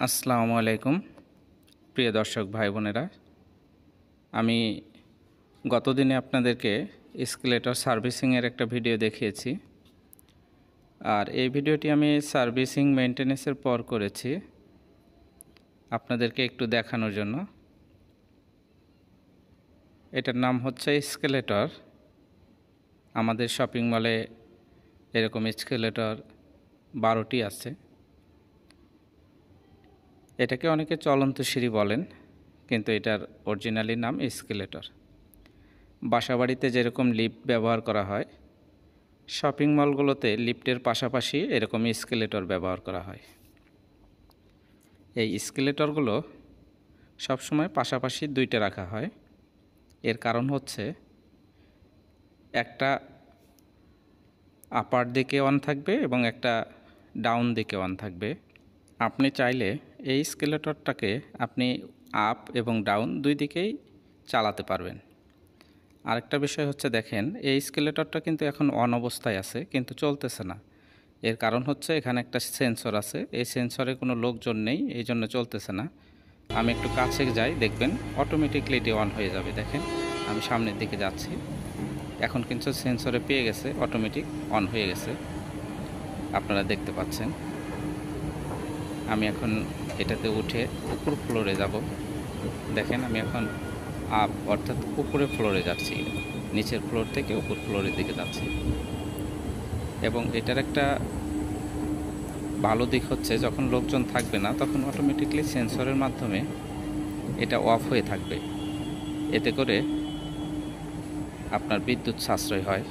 আসসালামু আলাইকুম প্রিয় দর্শক ভাই বোনেরা, আমি গতদিনে আপনাদেরকে এসকেলেটর সার্ভিসিংয়ের একটা ভিডিও দেখিয়েছি। আর এই ভিডিওটি আমি সার্ভিসিং মেইনটেনেন্সের পর করেছি আপনাদেরকে একটু দেখানোর জন্য। এটার নাম হচ্ছে এসকেলেটর। আমাদের শপিং মলে এরকম এসকেলেটর 12টি আছে। এটাকে অনেকে চলন্ত সিঁড়ি বলেন, কিন্তু এটার অরিজিনালি নাম এসকেলেটর। বাসাবাড়িতে যেরকম লিফট ব্যবহার করা হয়, শপিং মলগুলোতে লিফটের পাশাপাশি এরকম এসকেলেটর ব্যবহার করা হয়। এই এসকেলেটরগুলো সবসময় পাশাপাশি দুইটা রাখা হয়। এর কারণ হচ্ছে একটা আপার দিকে অন থাকবে এবং একটা ডাউন দিকে অন থাকবে। আপনি চাইলে এই এসকেলেটরটাকে আপনি আপ এবং ডাউন দুই দিকেই চালাতে পারবেন। আরেকটা বিষয় হচ্ছে, দেখেন এই এসকেলেটরটা কিন্তু এখন অন অবস্থায় আছে, কিন্তু চলতেছে না। এর কারণ হচ্ছে এখানে একটা সেন্সর আছে, এই সেন্সরে কোনো লোকজন নেই, এই জন্য চলতেছে না। আমি একটু কাছে যাই, দেখবেন অটোমেটিকলি এটি অন হয়ে যাবে। দেখেন আমি সামনের দিকে যাচ্ছি, এখন কিন্তু সেন্সরে পেয়ে গেছে, অটোমেটিক অন হয়ে গেছে, আপনারা দেখতে পাচ্ছেন। আমি এখন এটাতে উঠে উপর ফ্লোরে যাব। দেখেন আমি এখন আপ অর্থাৎ উপরে ফ্লোরে যাচ্ছি, নিচের ফ্লোর থেকে উপর ফ্লোরের দিকে যাচ্ছি। এবং এটার একটা ভালো দিক হচ্ছে, যখন লোকজন থাকবে না তখন অটোমেটিকলি সেন্সরের মাধ্যমে এটা অফ হয়ে থাকবে। এতে করে আপনার বিদ্যুৎ সাশ্রয় হয়।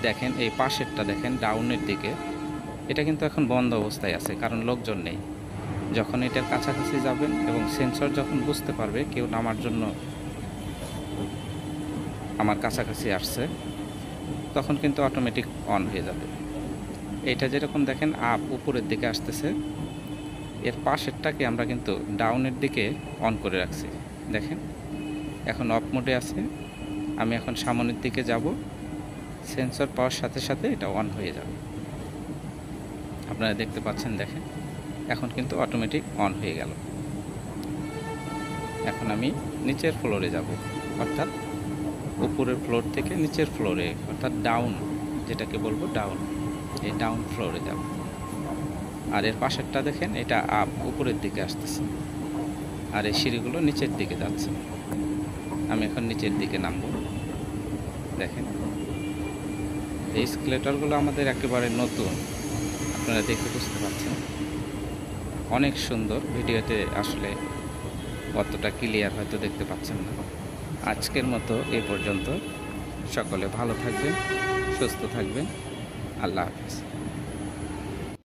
দেখেন এই পাশেরটা দেখেন ডাউনের দিকে, এটা কিন্তু এখন বন্ধ অবস্থায় আছে, কারণ লোকজন নেই। যখন এটার কাছাকাছি যাবেন এবং সেন্সর যখন বুঝতে পারবে কেউ নামার জন্য আমার কাছাকাছি আসছে, তখন কিন্তু অটোমেটিক অন হয়ে যাবে। এটা যেরকম দেখেন আপ উপরের দিকে আসতেছে, এর পাশেরটাকে আমরা কিন্তু ডাউনের দিকে অন করে রাখছি। দেখেন এখন অফ মোডে আছে। আমি এখন সামনের দিকে যাব, সেন্সর পাওয়ার সাথে সাথে এটা অন হয়ে যাবে। আপনারা দেখতে পাচ্ছেন, দেখেন এখন কিন্তু অটোমেটিক অন হয়ে গেল। এখন আমি নিচের ফ্লোরে যাব, অর্থাৎ উপরের ফ্লোর থেকে নিচের ফ্লোরে, অর্থাৎ ডাউন যেটাকে বলবো ডাউন, এই ডাউন ফ্লোরে যাব। আর এর পাশেরটা দেখেন এটা আপ উপরের দিকে আসতেছে, আর এই সিঁড়িগুলো নিচের দিকে যাচ্ছে। আমি এখন নিচের দিকে নামবো। দেখেন এই এসকেলেটরগুলো আমাদের একেবারে নতুন, আপনারা দেখে বুঝতে পারছেন। অনেক সুন্দর, ভিডিওতে আসলে অতটা ক্লিয়ার হয়তো দেখতে পাচ্ছেন না। আজকের মতো এই পর্যন্ত। সকলে ভালো থাকবেন, সুস্থ থাকবেন। আল্লাহ হাফেজ।